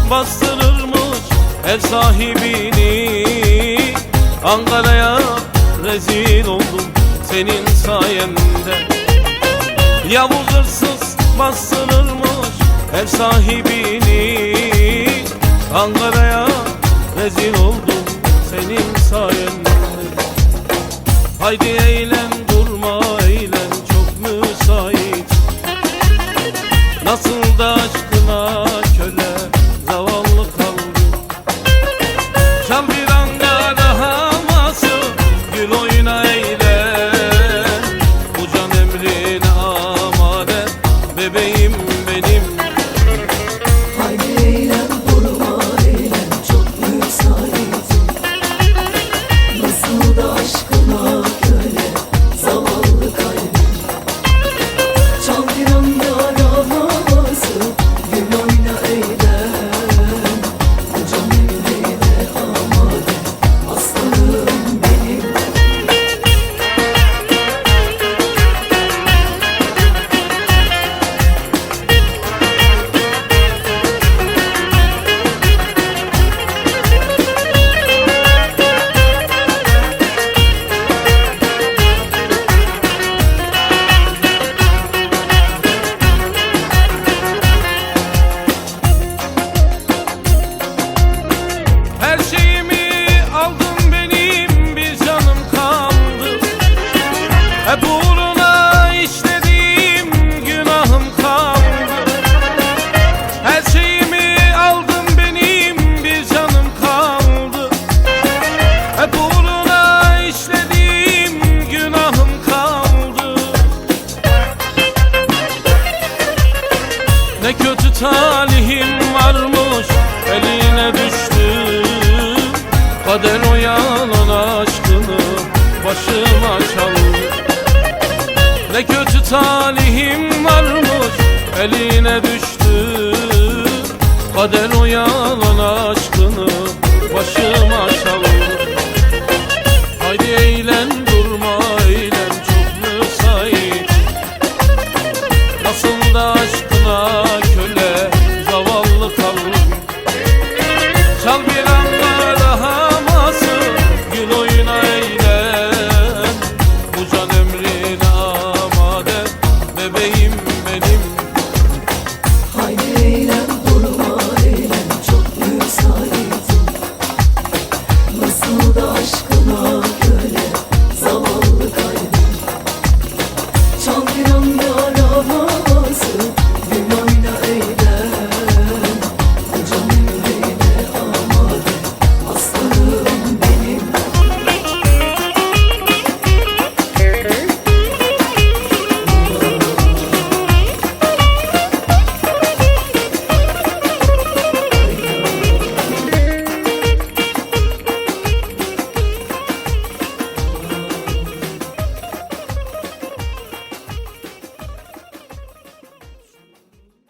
bastırırmış ev sahibini. Ankara'ya rezil oldum senin sayende. Yavuz hırsız bastırırmış ev sahibini. Ankara'ya rezil oldum senin sayende. Haydi eğlen durma eğlen çok müsait. Nasıl da aşkına köle zavallı kaldım. Çal bir Ankara havası, gül oyna eğlen. Bu can emrine amade bebeğim benim. Haydi eğlen durma eğlen çok müsait. Nasıl da aşkına köle zavallı kalbim. Çal bir Ankara havası, gül oyna eğlen. Bu can emrine amade aslanım benim. Her şeyimi aldın benim, bir canım kaldı. Hep uğruna işlediğim günahım kaldı. Her şeyimi aldın benim, bir canım kaldı. Hep uğruna işlediğim günahım kaldı. Ne kötü talihim varmış, eline düştü. Kader o yalan aşkını başıma çaldı. Ne kötü talihim varmış, eline düştü. Kader o yalan